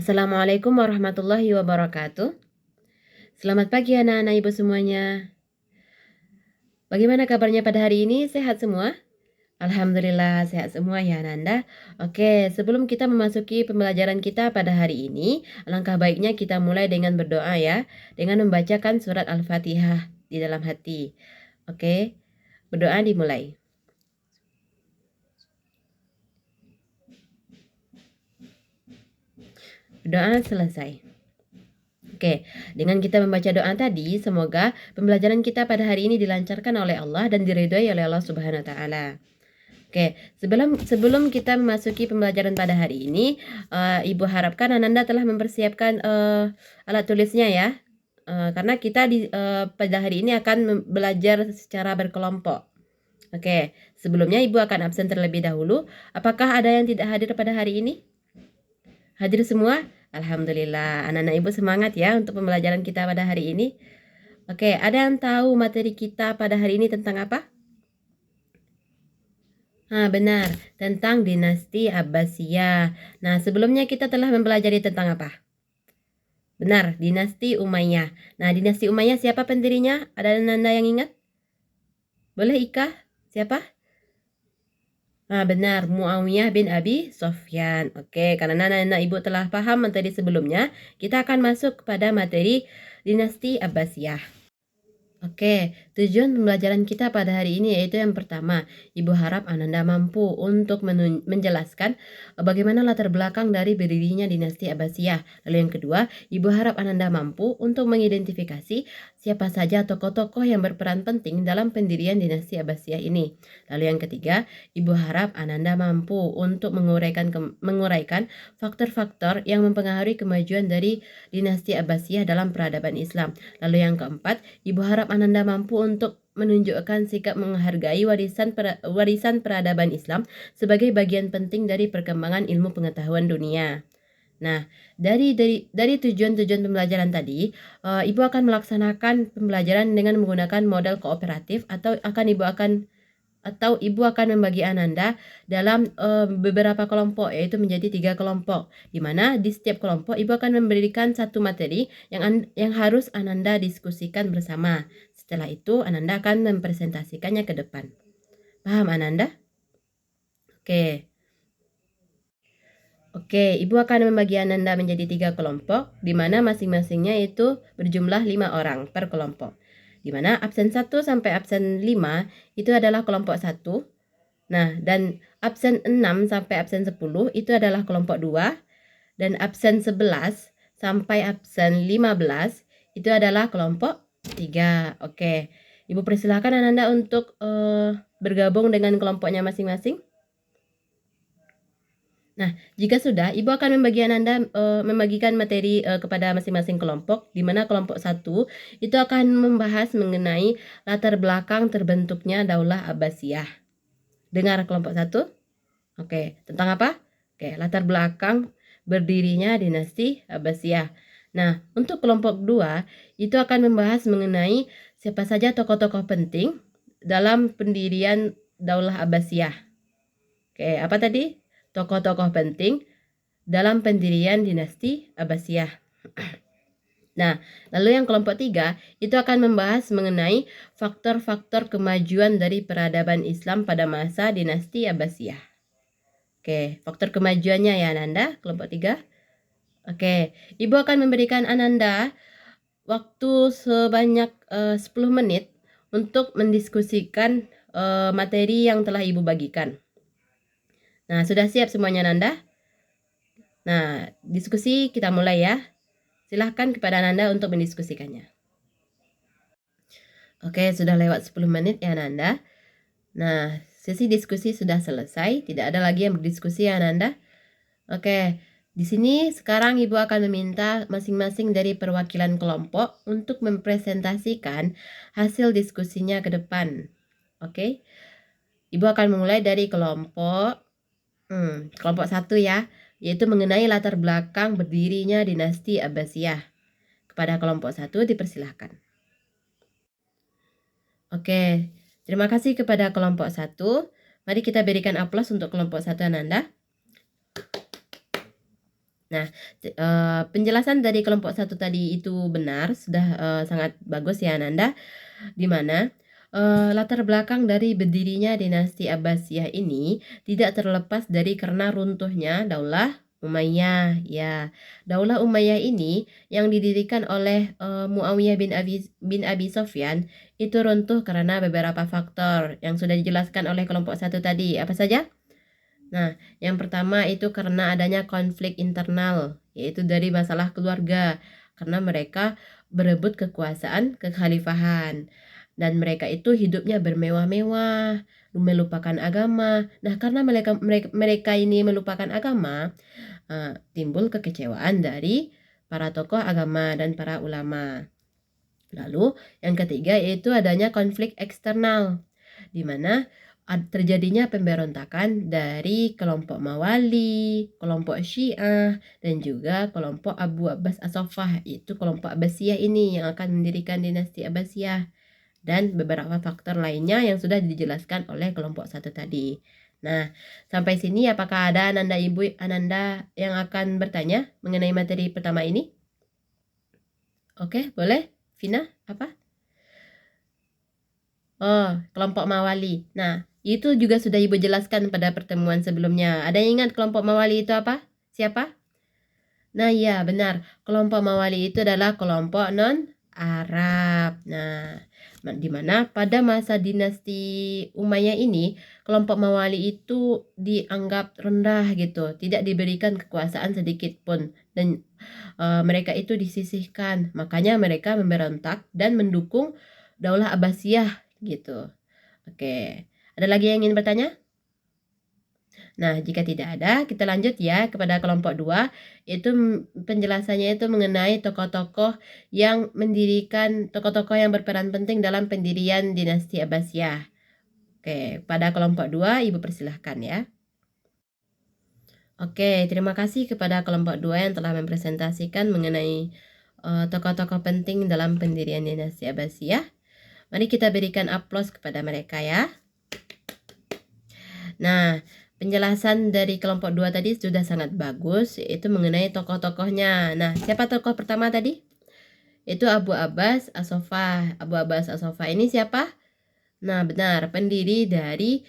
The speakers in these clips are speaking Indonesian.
Assalamualaikum warahmatullahi wabarakatuh. Selamat pagi anak-anak ibu semuanya. Bagaimana kabarnya pada hari ini? Sehat semua? Alhamdulillah sehat semua ya Nanda. Oke, sebelum kita memasuki pembelajaran kita pada hari ini, alangkah baiknya kita mulai dengan berdoa ya, dengan membacakan surat Al-Fatihah di dalam hati. Oke, berdoa dimulai. Doa selesai. Oke, dengan kita membaca doa tadi, semoga pembelajaran kita pada hari ini dilancarkan oleh Allah dan diridhoi oleh Allah Subhanahu wa taala. Oke, sebelum kita memasuki pembelajaran pada hari ini, Ibu harapkan Ananda telah mempersiapkan alat tulisnya ya. Karena kita pada hari ini akan belajar secara berkelompok. Oke, sebelumnya Ibu akan absen terlebih dahulu. Apakah ada yang tidak hadir pada hari ini? Hadir semua? Alhamdulillah, anak-anak ibu semangat ya untuk pembelajaran kita pada hari ini. Oke, ada yang tahu materi kita pada hari ini tentang apa? Benar, tentang dinasti Abbasiyah. Nah, sebelumnya kita telah mempelajari tentang apa? Benar, dinasti Umayyah. Nah, dinasti Umayyah siapa pendirinya? Ada Nanda yang ingat? Boleh Ika? Siapa? Benar, Muawiyah bin Abi Sofyan. Oke, karena anak-anak ibu telah paham materi sebelumnya, kita akan masuk kepada materi dinasti Abbasiyah. Oke, tujuan pembelajaran kita pada hari ini yaitu yang pertama, Ibu harap Ananda mampu untuk menjelaskan bagaimana latar belakang dari berdirinya dinasti Abbasiyah. Lalu yang kedua, Ibu harap Ananda mampu untuk mengidentifikasi siapa saja tokoh-tokoh yang berperan penting dalam pendirian dinasti Abbasiyah ini. Lalu yang ketiga, Ibu harap Ananda mampu untuk menguraikan faktor-faktor yang mempengaruhi kemajuan dari dinasti Abbasiyah dalam peradaban Islam. Lalu yang keempat, Ibu harap Ananda mampu untuk menunjukkan sikap menghargai warisan peradaban Islam sebagai bagian penting dari perkembangan ilmu pengetahuan dunia. Nah, dari tujuan-tujuan pembelajaran tadi, Ibu akan melaksanakan pembelajaran dengan menggunakan model kooperatif atau Ibu akan membagi Ananda dalam beberapa kelompok, yaitu menjadi 3 kelompok, di mana di setiap kelompok Ibu akan memberikan satu materi yang harus Ananda diskusikan bersama. Setelah itu Ananda akan mempresentasikannya ke depan. Paham Ananda? Oke, Ibu akan membagi Ananda menjadi 3 kelompok, di mana masing-masingnya itu berjumlah 5 orang per kelompok. Di mana absen 1 sampai absen 5 itu adalah kelompok 1. Nah, dan absen 6 sampai absen 10 itu adalah kelompok 2. Dan absen 11 sampai absen 15 itu adalah kelompok 3. Oke, Ibu persilahkan Ananda untuk bergabung dengan kelompoknya masing-masing. Nah, jika sudah, Ibu akan membagikan materi kepada masing-masing kelompok, di mana kelompok 1 itu akan membahas mengenai latar belakang terbentuknya Daulah Abbasiyah. Dengar kelompok 1? Oke, tentang apa? Oke, latar belakang berdirinya dinasti Abbasiyah. Nah, untuk kelompok 2 itu akan membahas mengenai siapa saja tokoh-tokoh penting dalam pendirian Daulah Abbasiyah. Oke, apa tadi? Tokoh-tokoh penting dalam pendirian dinasti Abbasiyah. Nah, lalu yang kelompok 3 itu akan membahas mengenai faktor-faktor kemajuan dari peradaban Islam pada masa dinasti Abbasiyah. Oke, faktor kemajuannya ya Ananda, kelompok 3. Oke, Ibu akan memberikan Ananda waktu sebanyak 10 menit untuk mendiskusikan materi yang telah Ibu bagikan. Nah, sudah siap semuanya Nanda? Nah, diskusi kita mulai ya. Silahkan kepada Nanda untuk mendiskusikannya. Oke, sudah lewat 10 menit ya Nanda. Nah, sesi diskusi sudah selesai. Tidak ada lagi yang berdiskusi ya Nanda. Oke, Di sini sekarang Ibu akan meminta masing-masing dari perwakilan kelompok untuk mempresentasikan hasil diskusinya ke depan. Oke? Ibu akan memulai dari kelompok 1 ya, yaitu mengenai latar belakang berdirinya dinasti Abbasiyah. Kepada kelompok 1 dipersilahkan. Oke, terima kasih kepada kelompok 1. Mari kita berikan aplaus untuk kelompok 1 Ananda. Nah, penjelasan dari kelompok 1 tadi itu benar, sudah sangat bagus ya Ananda, di mana latar belakang dari berdirinya dinasti Abbasiyah ini tidak terlepas dari karena runtuhnya Daulah Umayyah. Ya, Daulah Umayyah ini yang didirikan oleh Muawiyah bin Abi Sofyan itu runtuh karena beberapa faktor yang sudah dijelaskan oleh kelompok 1 tadi. Apa saja? Nah, yang pertama itu karena adanya konflik internal, yaitu dari masalah keluarga, karena mereka berebut kekuasaan kekhalifahan. Dan mereka itu hidupnya bermewah-mewah, melupakan agama. Nah, karena mereka ini melupakan agama, timbul kekecewaan dari para tokoh agama dan para ulama. Lalu, yang ketiga yaitu adanya konflik eksternal, di mana terjadinya pemberontakan dari kelompok Mawali, kelompok Syiah, dan juga kelompok Abu Abbas As-Saffah, yaitu kelompok Abbasiyah ini yang akan mendirikan dinasti Abbasiyah, dan beberapa faktor lainnya yang sudah dijelaskan oleh kelompok 1 tadi. Nah, sampai sini apakah ada Ananda Ibu Ananda yang akan bertanya mengenai materi pertama ini? Oke, boleh? Vina, apa? Oh, kelompok Mawali. Nah, itu juga sudah Ibu jelaskan pada pertemuan sebelumnya. Ada yang ingat kelompok Mawali itu apa? Siapa? Nah, iya benar. Kelompok Mawali itu adalah kelompok non-Arab. Nah, di mana pada masa dinasti Umayyah ini, kelompok Mawali itu dianggap rendah gitu, tidak diberikan kekuasaan sedikit pun, dan mereka itu disisihkan. Makanya mereka memberontak dan mendukung Daulah Abbasiyah gitu. Oke, ada lagi yang ingin bertanya? Nah, jika tidak ada, kita lanjut ya kepada kelompok 2, itu penjelasannya itu mengenai tokoh-tokoh yang berperan penting dalam pendirian dinasti Abbasiyah. Oke, pada kelompok 2, Ibu persilahkan ya. Oke, terima kasih kepada kelompok 2 yang telah mempresentasikan mengenai tokoh-tokoh penting dalam pendirian dinasti Abbasiyah. Mari kita berikan aplaus kepada mereka ya. Nah, penjelasan dari kelompok 2 tadi sudah sangat bagus, yaitu mengenai tokoh-tokohnya. Nah, siapa tokoh pertama tadi? Itu Abu Abbas As-Saffah. Abu Abbas As-Saffah ini siapa? Nah, benar, pendiri dari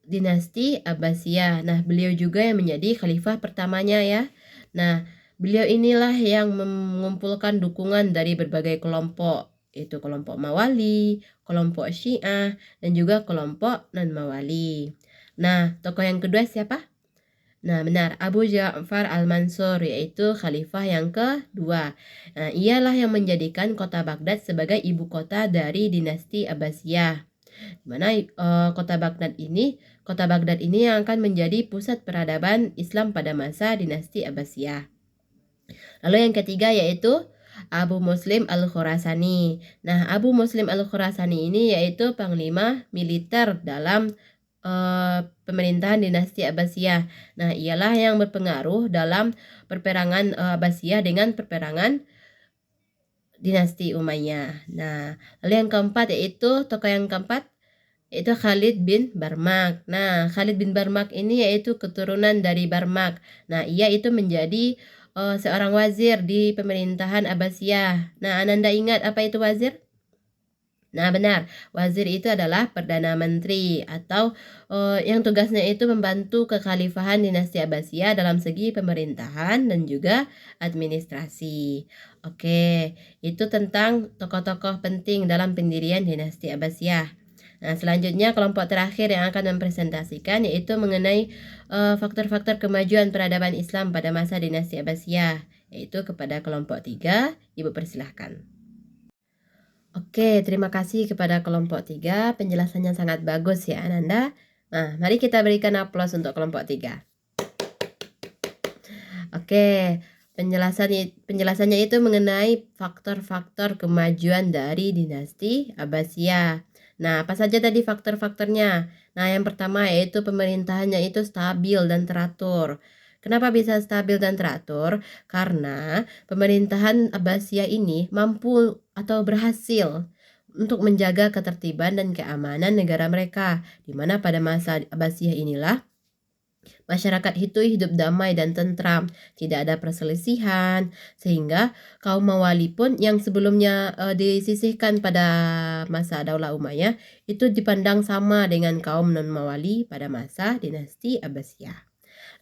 dinasti Abbasiyah. Nah, beliau juga yang menjadi khalifah pertamanya ya. Nah, beliau inilah yang mengumpulkan dukungan dari berbagai kelompok, yaitu kelompok Mawali, kelompok Syiah, dan juga kelompok non-Mawali. Nah, tokoh yang kedua siapa? Nah, benar, Abu Ja'far Al-Mansur, yaitu khalifah yang kedua. Nah, ialah yang menjadikan kota Baghdad sebagai ibu kota dari dinasti Abbasiyah. Di mana kota Baghdad ini yang akan menjadi pusat peradaban Islam pada masa dinasti Abbasiyah. Lalu yang ketiga yaitu Abu Muslim Al-Khurasani. Nah, Abu Muslim Al-Khurasani ini yaitu panglima militer dalam pemerintahan dinasti Abbasiyah. Nah, ialah yang berpengaruh dalam perperangan Abbasiyah dengan perperangan dinasti Umayyah. Nah, lalu yang keempat yaitu tokoh yang keempat yaitu Khalid bin Barmak. Nah, Khalid bin Barmak ini yaitu keturunan dari Barmak. Nah, ia itu menjadi seorang wazir di pemerintahan Abbasiyah. Nah, Ananda ingat apa itu wazir? Nah, benar. Wazir itu adalah Perdana Menteri atau yang tugasnya itu membantu kekhalifahan dinasti Abbasiyah dalam segi pemerintahan dan juga administrasi. Oke, itu tentang tokoh-tokoh penting dalam pendirian dinasti Abbasiyah. Nah, selanjutnya kelompok terakhir yang akan mempresentasikan yaitu mengenai faktor-faktor kemajuan peradaban Islam pada masa dinasti Abbasiyah, yaitu kepada kelompok 3. Ibu persilahkan. Oke, terima kasih kepada kelompok 3. Penjelasannya sangat bagus ya, Ananda. Nah, mari kita berikan aplaus untuk kelompok 3. Oke, penjelasannya itu mengenai faktor-faktor kemajuan dari dinasti Abbasiyah. Nah, apa saja tadi faktor-faktornya? Nah, yang pertama yaitu pemerintahannya itu stabil dan teratur. Kenapa bisa stabil dan teratur? Karena pemerintahan Abbasiyah ini mampu atau berhasil untuk menjaga ketertiban dan keamanan negara mereka, di mana pada masa Abbasiyah inilah masyarakat itu hidup damai dan tentram, tidak ada perselisihan, sehingga kaum Mawali pun yang sebelumnya disisihkan pada masa Daulah Umayyah itu dipandang sama dengan kaum non-Mawali pada masa dinasti Abbasiyah.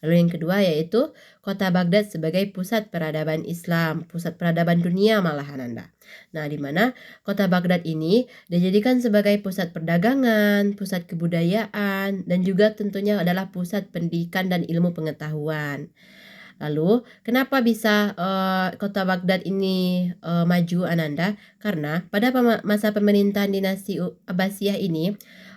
Lalu yang kedua yaitu kota Baghdad sebagai pusat peradaban Islam, pusat peradaban dunia malahan Anda. Nah, di mana kota Baghdad ini dijadikan sebagai pusat perdagangan, pusat kebudayaan, dan juga tentunya adalah pusat pendidikan dan ilmu pengetahuan. Lalu, kenapa bisa kota Baghdad ini maju Ananda? Karena pada masa pemerintahan dinasti Abbasiyah ini,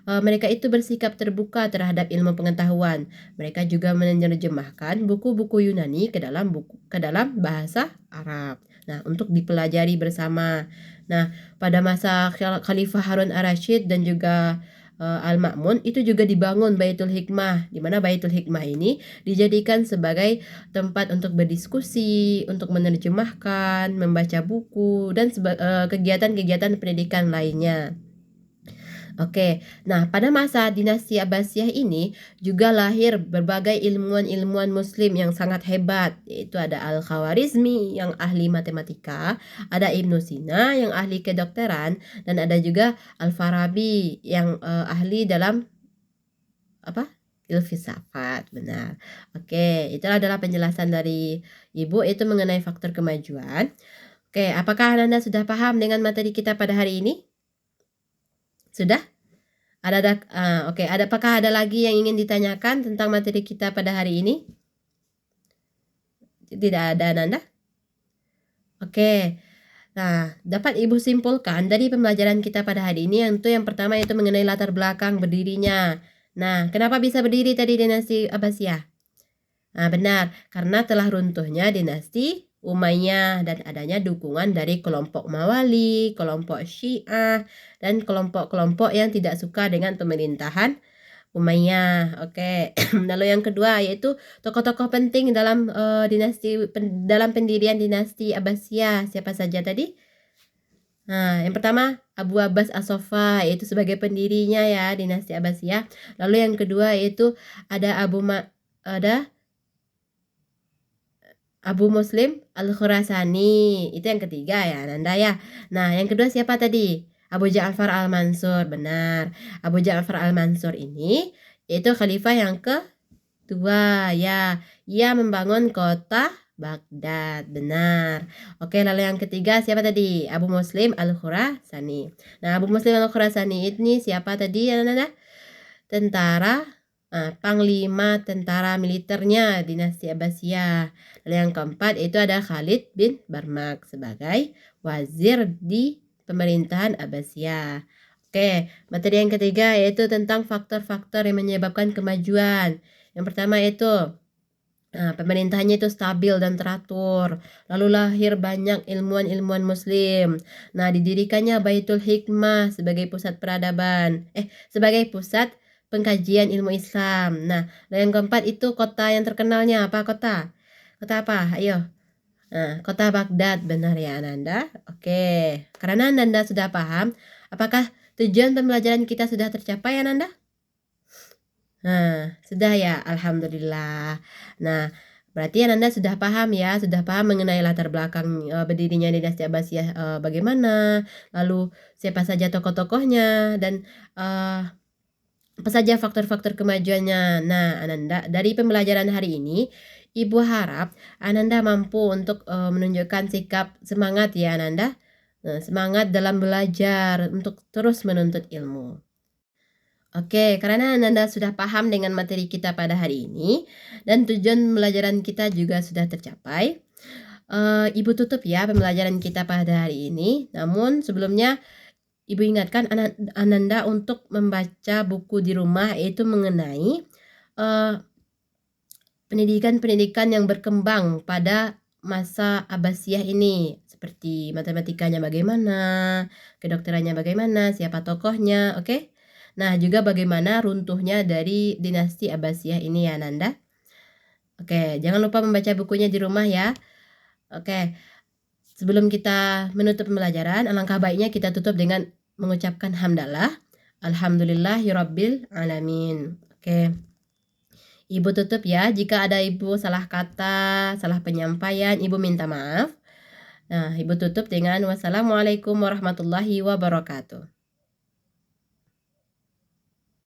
mereka itu bersikap terbuka terhadap ilmu pengetahuan. Mereka juga menerjemahkan buku-buku Yunani ke dalam bahasa Arab. Nah, untuk dipelajari bersama. Nah, pada masa Khalifah Harun ar-Rasyid dan juga Al-Ma'mun itu juga dibangun Baitul Hikmah, di mana Baitul Hikmah ini dijadikan sebagai tempat untuk berdiskusi, untuk menerjemahkan, membaca buku, dan kegiatan-kegiatan pendidikan lainnya. Oke, nah pada masa dinasti Abbasiyah ini juga lahir berbagai ilmuwan-ilmuwan muslim yang sangat hebat, yaitu ada Al-Khawarizmi yang ahli matematika, ada Ibnu Sina yang ahli kedokteran, dan ada juga Al-Farabi yang ahli dalam apa? Filsafat, benar. Oke, itulah adalah penjelasan dari Ibu itu mengenai faktor kemajuan. Oke, apakah Anda sudah paham dengan materi kita pada hari ini? Sudah? Oke, apakah ada lagi yang ingin ditanyakan tentang materi kita pada hari ini? Tidak ada, Nanda? Oke. Nah, dapat Ibu simpulkan dari pembelajaran kita pada hari ini yang pertama itu mengenai latar belakang berdirinya. Nah, kenapa bisa berdiri tadi dinasti Abbasiyah? Nah, benar, karena telah runtuhnya dinasti Umayyah dan adanya dukungan dari kelompok Mawali, kelompok Syiah, dan kelompok-kelompok yang tidak suka dengan pemerintahan Umayyah. Oke. Lalu yang kedua yaitu tokoh-tokoh penting dalam dalam pendirian dinasti Abbasiyah. Siapa saja tadi? Nah, yang pertama Abu Abbas As-Soffa yaitu sebagai pendirinya ya dinasti Abbasiyah. Lalu yang kedua yaitu ada Abu Muslim Al-Khurasani. Itu yang ketiga ya, Nanda ya. Nah, yang kedua siapa tadi? Abu Ja'far Al-Mansur, benar. Abu Ja'far Al-Mansur ini yaitu khalifah yang kedua ya. Ia membangun kota Baghdad, benar. Oke, lalu yang ketiga siapa tadi? Abu Muslim Al-Khurasani. Nah, Abu Muslim Al-Khurasani ini siapa tadi ya, Nanda? Panglima tentara militernya dinasti Abbasiyah. Lalu yang keempat itu ada Khalid bin Barmak sebagai wazir di pemerintahan Abbasiyah. Oke, materi yang ketiga yaitu tentang faktor-faktor yang menyebabkan kemajuan. Yang pertama itu pemerintahannya itu stabil dan teratur. Lalu lahir banyak ilmuwan-ilmuwan muslim. Nah, didirikannya Baitul Hikmah sebagai pusat peradaban. Sebagai pusat pengkajian ilmu Islam. Nah, yang keempat itu kota yang terkenalnya apa kota? Kota apa? Ayo. Nah, kota Baghdad, benar ya Ananda? Oke, karena Ananda sudah paham, apakah tujuan pembelajaran kita sudah tercapai Ananda? Nah, sudah ya, alhamdulillah. Nah, berarti Ananda sudah paham ya, sudah paham mengenai latar belakang berdirinya dinasti Abbasiyah bagaimana, lalu siapa saja tokoh-tokohnya dan apa saja faktor-faktor kemajuannya. Nah, Ananda, dari pembelajaran hari ini, Ibu harap Ananda mampu untuk menunjukkan sikap semangat ya Ananda. Nah, semangat dalam belajar untuk terus menuntut ilmu. Oke, karena Ananda sudah paham dengan materi kita pada hari ini dan tujuan pembelajaran kita juga sudah tercapai. Ibu tutup ya pembelajaran kita pada hari ini. Namun sebelumnya Ibu ingatkan Ananda untuk membaca buku di rumah yaitu mengenai pendidikan-pendidikan yang berkembang pada masa Abbasiyah ini, seperti matematikanya bagaimana, kedokterannya bagaimana, siapa tokohnya, oke? Nah, juga bagaimana runtuhnya dari dinasti Abbasiyah ini ya, Nanda. Oke, jangan lupa membaca bukunya di rumah ya. Oke, sebelum kita menutup pembelajaran, alangkah baiknya kita tutup dengan mengucapkan hamdalah. Alhamdulillahirabbil alamin. Oke. Ibu tutup ya. Jika ada Ibu salah kata, salah penyampaian, Ibu minta maaf. Nah, Ibu tutup dengan wassalamualaikum warahmatullahi wabarakatuh.